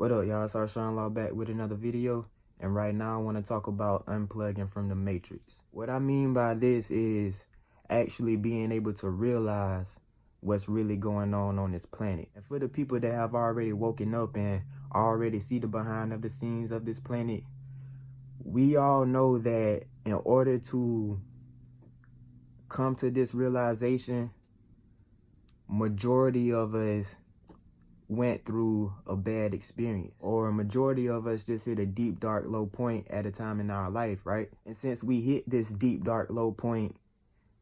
What up, y'all? It's RShawnLaw back with another video, and right now I want to talk about unplugging from the matrix. What I mean by this is actually being able to realize what's really going on this planet. And for the people that have already woken up and already see the behind of the scenes of this planet, we all know that in order to come to this realization, majority of us went through a bad experience, or a majority of us just hit a deep, dark, low point at a time in our life, right? And since we hit this deep, dark, low point,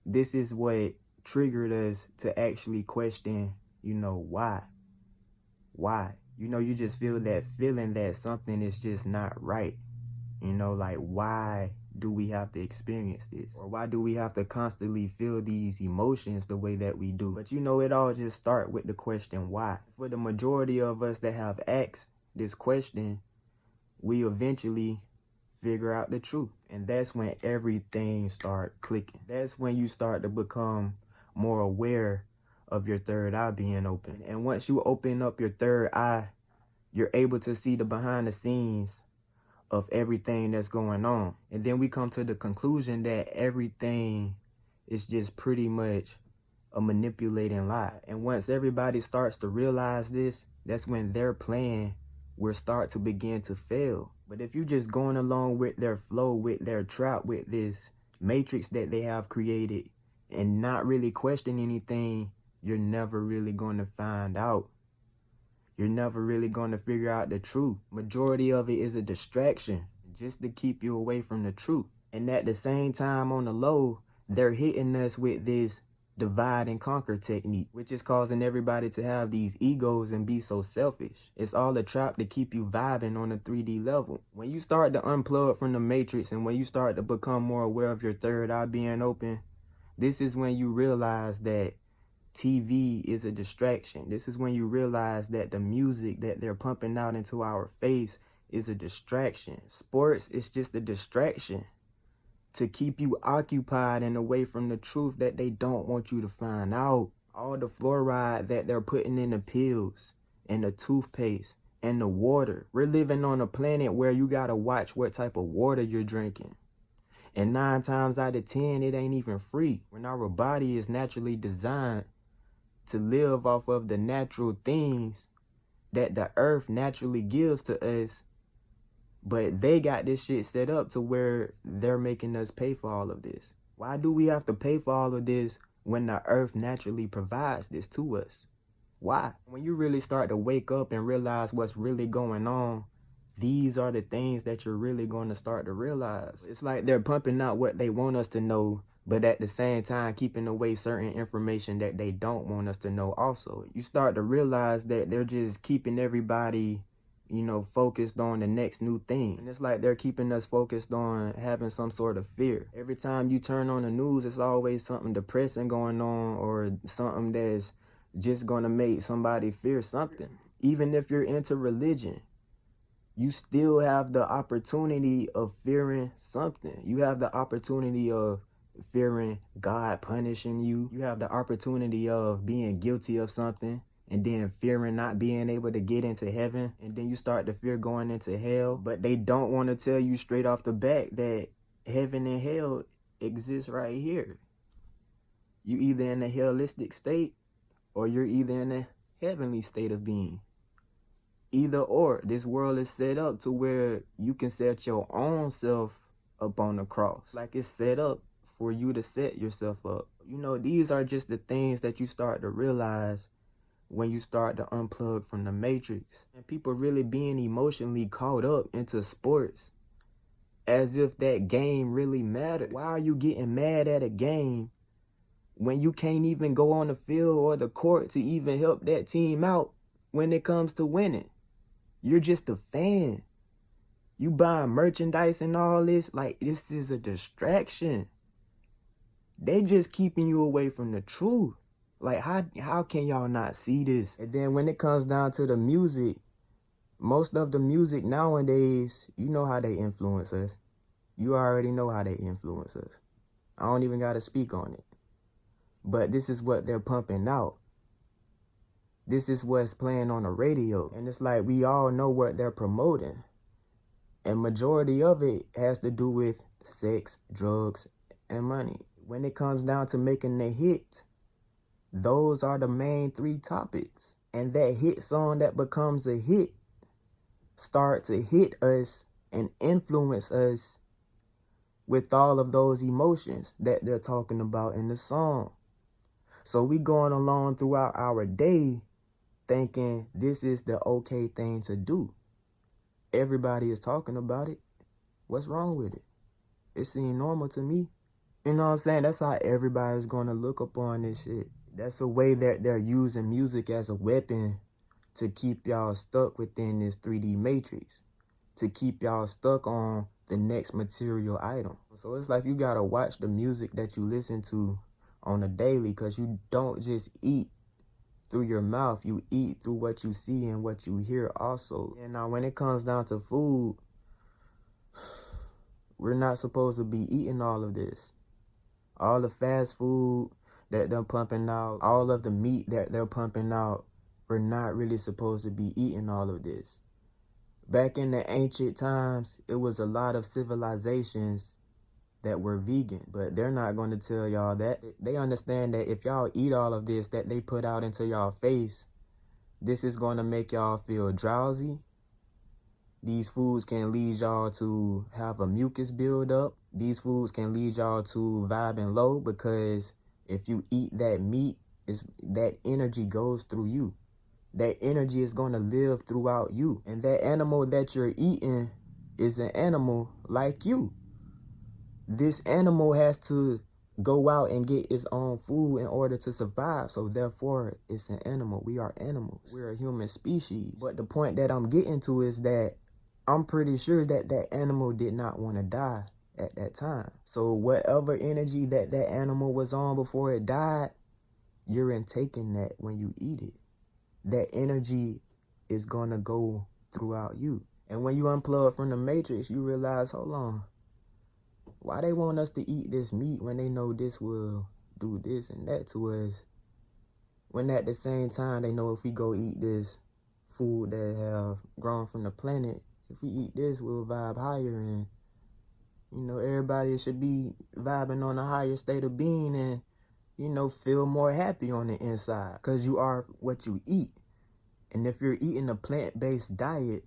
this is what triggered us to actually question, why? Why? You just feel that feeling that something is just not right. Like, why do we have to experience this? Or why do we have to constantly feel these emotions the way that we do? But it all just starts with the question, why? For the majority of us that have asked this question, we eventually figure out the truth. And that's when everything starts clicking. That's when you start to become more aware of your third eye being open. And once you open up your third eye, you're able to see the behind the scenes of everything that's going on. And then we come to the conclusion that everything is just pretty much a manipulating lie. And once everybody starts to realize this, that's when their plan will start to begin to fail. But if you just going along with their flow, with their trap, with this matrix that they have created and not really question anything, you're never really going to find out. You're never really going to figure out the truth. Majority of it is a distraction just to keep you away from the truth. And at the same time, on the low, they're hitting us with this divide and conquer technique, which is causing everybody to have these egos and be so selfish. It's all a trap to keep you vibing on a 3D level. When you start to unplug from the matrix and when you start to become more aware of your third eye being open, this is when you realize that TV is a distraction. This is when you realize that the music that they're pumping out into our face is a distraction. Sports is just a distraction to keep you occupied and away from the truth that they don't want you to find out. All the fluoride that they're putting in the pills and the toothpaste and the water. We're living on a planet where you gotta watch what type of water you're drinking. And 9 times out of 10, it ain't even free. When our body is naturally designed to live off of the natural things that the earth naturally gives to us, but they got this shit set up to where they're making us pay for all of this. Why do we have to pay for all of this when the earth naturally provides this to us? Why? When you really start to wake up and realize what's really going on, these are the things that you're really going to start to realize. It's like they're pumping out what they want us to know, but at the same time keeping away certain information that they don't want us to know also. You start to realize that they're just keeping everybody, focused on the next new thing. And it's like they're keeping us focused on having some sort of fear. Every time you turn on the news, it's always something depressing going on or something that's just going to make somebody fear something. Even if you're into religion, you still have the opportunity of fearing something. You have the opportunity of fearing God punishing you. You have the opportunity of being guilty of something and then fearing not being able to get into heaven. And then you start to fear going into hell. But they don't want to tell you straight off the bat that heaven and hell exist right here. You either in a hellistic state or you're either in a heavenly state of being. Either or, this world is set up to where you can set your own self up on the cross. Like it's set up for you to set yourself up. These are just the things that you start to realize when you start to unplug from the matrix. And people really being emotionally caught up into sports as if that game really matters. Why are you getting mad at a game when you can't even go on the field or the court to even help that team out when it comes to winning? You're just a fan. You buying merchandise and all this. Like, this is a distraction. They just keeping you away from the truth. Like, how can y'all not see this? And then when it comes down to the music, most of the music nowadays, you know how they influence us. You already know how they influence us. I don't even got to speak on it. But this is what they're pumping out. This is what's playing on the radio. And it's like we all know what they're promoting. And majority of it has to do with sex, drugs, and money. When it comes down to making the hit, those are the main 3 topics. And that hit song that becomes a hit start to hit us and influence us with all of those emotions that they're talking about in the song. So we going along throughout our day thinking this is the okay thing to do. Everybody is talking about it. What's wrong with it? It seems normal to me. You know what I'm saying? That's how everybody's going to look upon this shit. That's a way that they're using music as a weapon to keep y'all stuck within this 3D matrix, to keep y'all stuck on the next material item. So it's like you got to watch the music that you listen to on a daily, because you don't just eat through your mouth, you eat through what you see and what you hear also. And now when it comes down to food, we're not supposed to be eating all of this. All the fast food that they're pumping out, all of the meat that they're pumping out, we're not really supposed to be eating all of this. Back in the ancient times, it was a lot of civilizations that were vegan, but they're not going to tell y'all that. They understand that if y'all eat all of this that they put out into y'all face, this is going to make y'all feel drowsy. These foods can lead y'all to have a mucus build up. These foods can lead y'all to vibing low, because if you eat that meat, that energy goes through you. That energy is going to live throughout you. And that animal that you're eating is an animal like you. This animal has to go out and get its own food in order to survive. So therefore, it's an animal. We are animals. We're a human species. But the point that I'm getting to is that I'm pretty sure that that animal did not want to die at that time. So whatever energy that that animal was on before it died, you're intaking that when you eat it. That energy is going to go throughout you. And when you unplug from the matrix, you realize, hold on, why they want us to eat this meat when they know this will do this and that to us, when at the same time they know if we go eat this food that have grown from the planet, if we eat this, we'll vibe higher, and you know, everybody should be vibing on a higher state of being and, you know, feel more happy on the inside, because you are what you eat. And if you're eating a plant-based diet,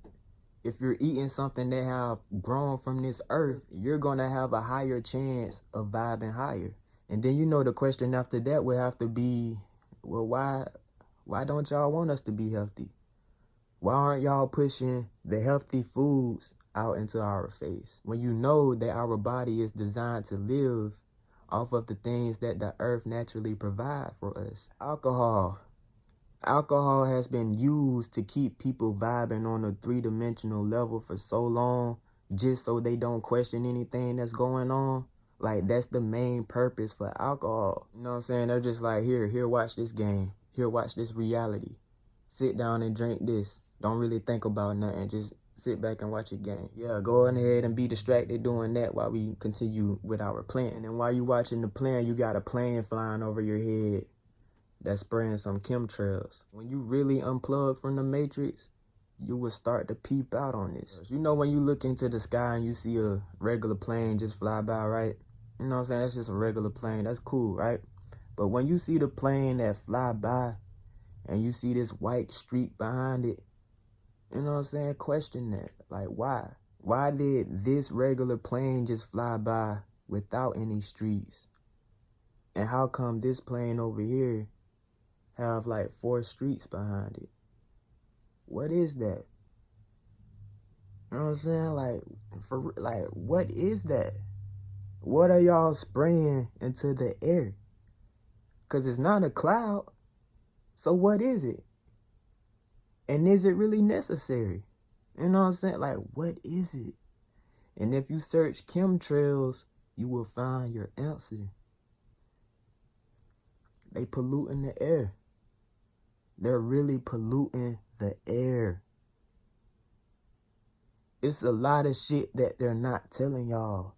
if you're eating something that have grown from this earth, you're going to have a higher chance of vibing higher. And then, you know, the question after that would have to be, well, why don't y'all want us to be healthy? Why aren't y'all pushing the healthy foods out into our face, when you know that our body is designed to live off of the things that the earth naturally provide for us? Alcohol has been used to keep people vibing on a 3-dimensional level for so long, just so they don't question anything that's going on. Like, that's the main purpose for alcohol. You know what I'm saying? They're just like, here, watch this game. Here, watch this reality. Sit down and drink this. Don't really think about nothing. Just sit back and watch a game. Yeah, go on ahead and be distracted doing that while we continue with our plan. And while you watching the plan, you got a plane flying over your head that's spraying some chemtrails. When you really unplug from the matrix, you will start to peep out on this. You know, when you look into the sky and you see a regular plane just fly by, right? You know what I'm saying? That's just a regular plane. That's cool, right? But when you see the plane that fly by and you see this white streak behind it, you know what I'm saying? Question that. Like, why? Why did this regular plane just fly by without any streaks? And how come this plane over here have like 4 streaks behind it? What is that? You know what I'm saying? Like, what is that? What are y'all spraying into the air? Because it's not a cloud. So what is it? And is it really necessary? You know what I'm saying? Like, what is it? And if you search chemtrails, you will find your answer. They polluting the air. They're really polluting the air. It's a lot of shit that they're not telling y'all.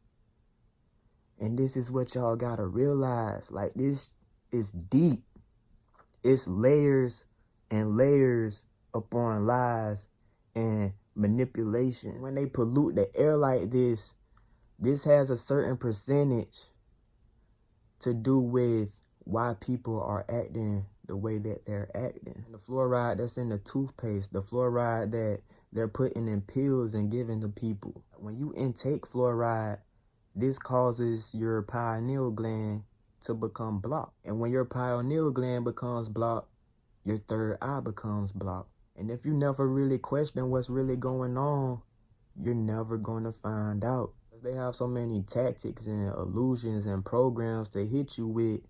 And this is what y'all gotta realize. Like, this is deep. It's layers and layers upon lies and manipulation. When they pollute the air like this has a certain percentage to do with why people are acting the way that they're acting. The fluoride that's in the toothpaste, the fluoride that they're putting in pills and giving to people. When you intake fluoride, this causes your pineal gland to become blocked. And when your pineal gland becomes blocked, your third eye becomes blocked. And if you never really question what's really going on, you're never going to find out. They have so many tactics and illusions and programs to hit you with,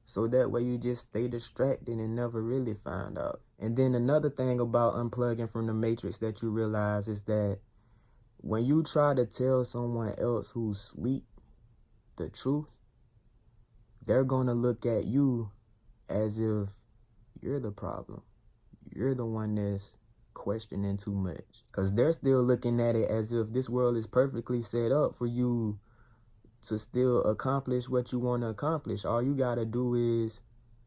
so that way you just stay distracted and never really find out. And then another thing about unplugging from the matrix that you realize is that when you try to tell someone else who's asleep the truth, they're going to look at you as if you're the problem. You're the one that's questioning too much, because they're still looking at it as if this world is perfectly set up for you to still accomplish what you want to accomplish. All you got to do is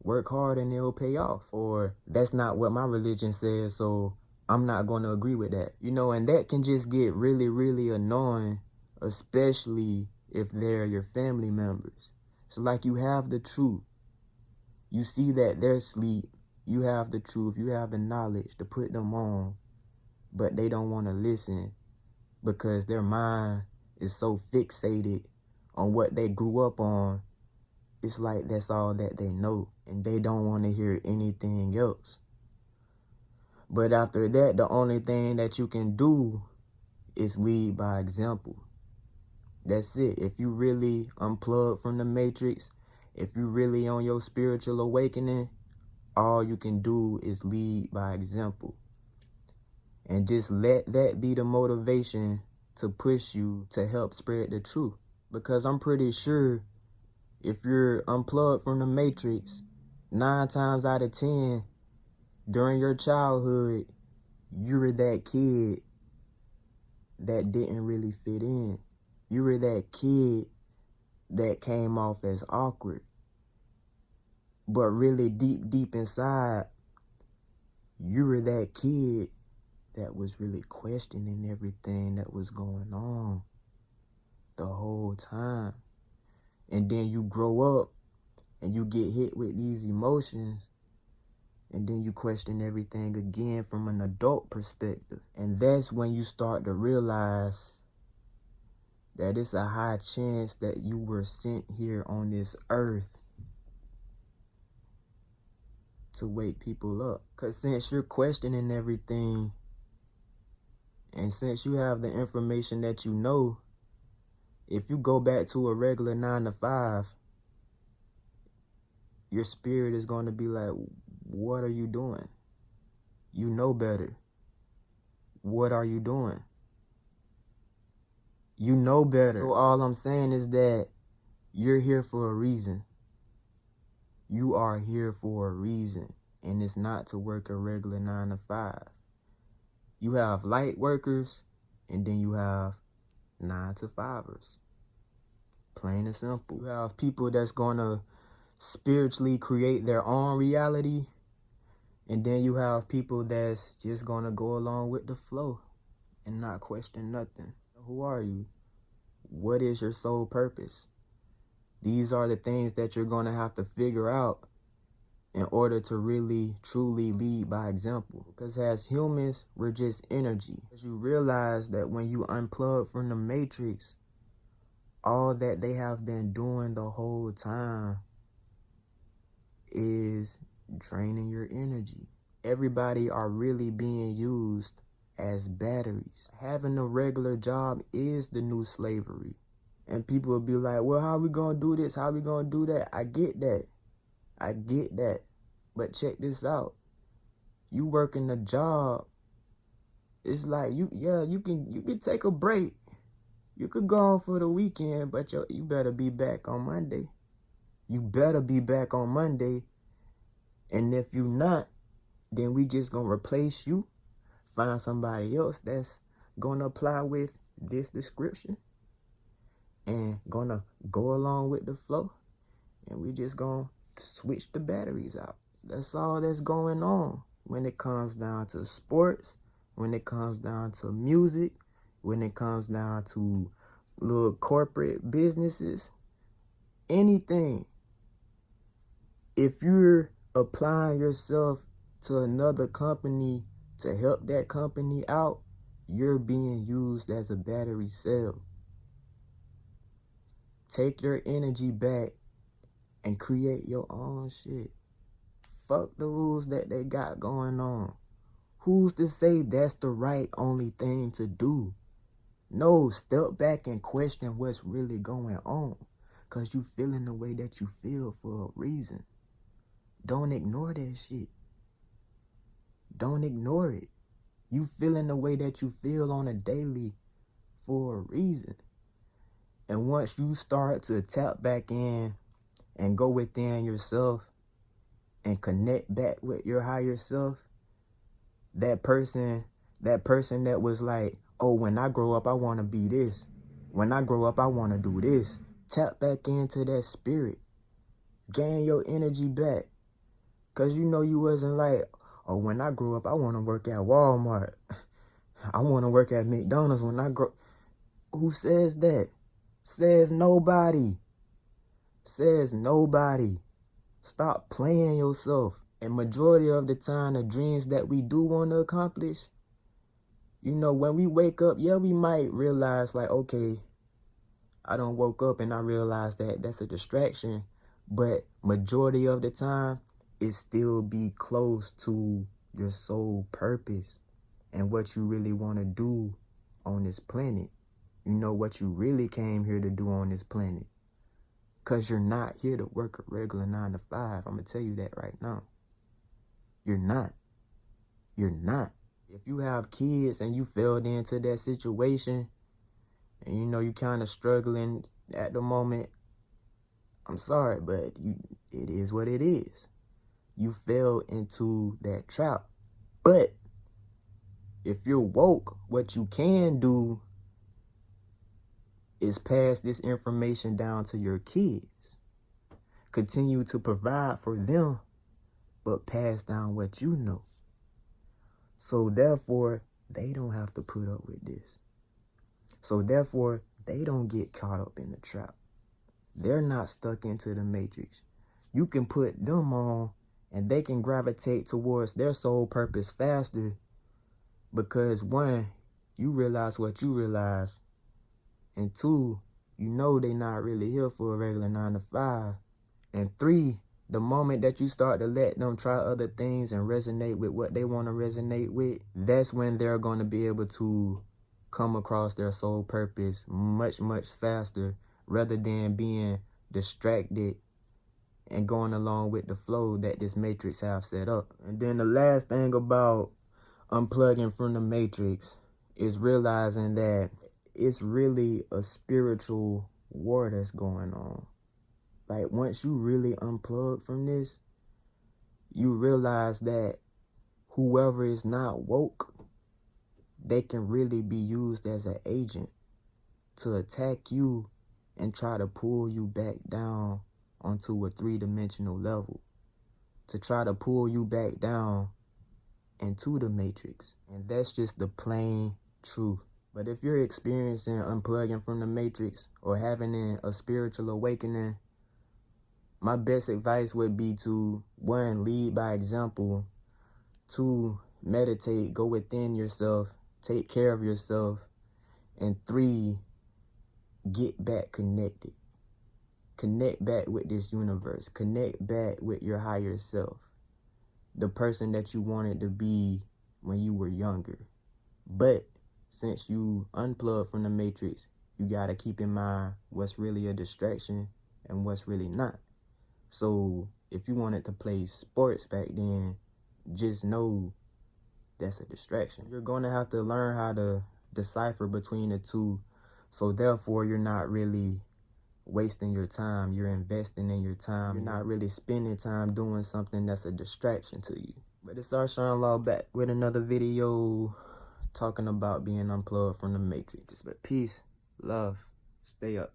work hard and it'll pay off. Or that's not what my religion says, so I'm not going to agree with that. You know, and that can just get really, really annoying, especially if they're your family members. It's like you have the truth. You see that they're asleep. You have the truth, you have the knowledge to put them on, but they don't want to listen because their mind is so fixated on what they grew up on. It's like that's all that they know, and they don't want to hear anything else. But after that, the only thing that you can do is lead by example. That's it. If you really unplug from the matrix, if you really on your spiritual awakening, all you can do is lead by example. And just let that be the motivation to push you to help spread the truth. Because I'm pretty sure if you're unplugged from the matrix, 9 times out of 10, during your childhood, you were that kid that didn't really fit in. You were that kid that came off as awkward. But really deep inside, you were that kid that was really questioning everything that was going on the whole time. And then you grow up and you get hit with these emotions, and then you question everything again from an adult perspective. And that's when you start to realize that it's a high chance that you were sent here on this earth to wake people up. Because since you're questioning everything, and since you have the information that you know, if you go back to a regular 9 to 5, your spirit is going to be like, what are you doing? You know better. What are you doing? You know better. So all I'm saying is that you're here for a reason. You are here for a reason, and it's not to work a regular 9 to 5. You have light workers, and then you have 9 to 5ers. Plain and simple. You have people that's going to spiritually create their own reality, and then you have people that's just going to go along with the flow and not question nothing. Who are you? What is your sole purpose? These are the things that you're going to have to figure out in order to really, truly lead by example. Because as humans, we're just energy. As you realize that when you unplug from the matrix, all that they have been doing the whole time is draining your energy. Everybody are really being used as batteries. Having a regular job is the new slavery. And people will be like, well, how we gonna do this? How we gonna do that? I get that. But check this out. You working a job, it's like you can take a break. You could go on for the weekend, but you better be back on Monday. You better be back on Monday. And if you not, then we just gonna replace you. Find somebody else that's gonna apply with this description and gonna go along with the flow, and we just gonna switch the batteries out. That's all that's going on. when it comes down to sports, when it comes down to music, when it comes down to little corporate businesses, anything. If you're applying yourself to another company to help that company out, you're being used as a battery cell. Take your energy back and create your own shit. Fuck the rules that they got going on. Who's to say that's the right only thing to do? No, step back and question what's really going on, because you feeling the way that you feel for a reason. Don't ignore that shit. Don't ignore it. You feeling the way that you feel on a daily for a reason. And once you start to tap back in and go within yourself and connect back with your higher self, that person that was like, oh, when I grow up, I want to be this. When I grow up, I want to do this. Tap back into that spirit. Gain your energy back. Because you know you wasn't like, oh, when I grow up, I want to work at Walmart. I want to work at McDonald's when I grow. Who says that? Says nobody. Says nobody. Stop playing yourself. And majority of the time, the dreams that we do want to accomplish, you know, when we wake up, yeah, we might realize like, okay, I done woke up and I realized that that's a distraction. But majority of the time, it still be close to your soul purpose and what you really want to do on this planet. You know what you really came here to do on this planet. Because you're not here to work a regular 9 to 5. I'm going to tell you that right now. You're not. You're not. If you have kids and you fell into that situation and you know you kind of struggling at the moment, I'm sorry, but it is what it is. You fell into that trap. But if you're woke, what you can do is pass this information down to your kids. Continue to provide for them, but pass down what you know. So therefore, they don't have to put up with this. So therefore, they don't get caught up in the trap. They're not stuck into the matrix. You can put them on and they can gravitate towards their soul purpose faster because one, you realize what you realize, and two, you know they're not really here for a regular 9 to 5, and three, the moment that you start to let them try other things and resonate with what they want to resonate with, that's when they're going to be able to come across their soul purpose much, much faster rather than being distracted and going along with the flow that this matrix have set up. And then the last thing about unplugging from the matrix is realizing that it's really a spiritual war that's going on. Like, once you really unplug from this, you realize that whoever is not woke, they can really be used as an agent to attack you and try to pull you back down onto a 3-dimensional level, to try to pull you back down into the matrix. And that's just the plain truth. But if you're experiencing unplugging from the matrix or having a spiritual awakening, my best advice would be to, 1, lead by example, 2, meditate, go within yourself, take care of yourself, and 3, get back connected. Connect back with this universe. Connect back with your higher self, the person that you wanted to be when you were younger. But since you unplug from the matrix, you got to keep in mind what's really a distraction and what's really not. So if you wanted to play sports back then, just know that's a distraction. You're going to have to learn how to decipher between the two. So therefore, you're not really wasting your time. You're investing in your time. You're not really spending time doing something that's a distraction to you. But it's RShawnLaw back with another video talking about being unplugged from the matrix. But peace, love, stay up.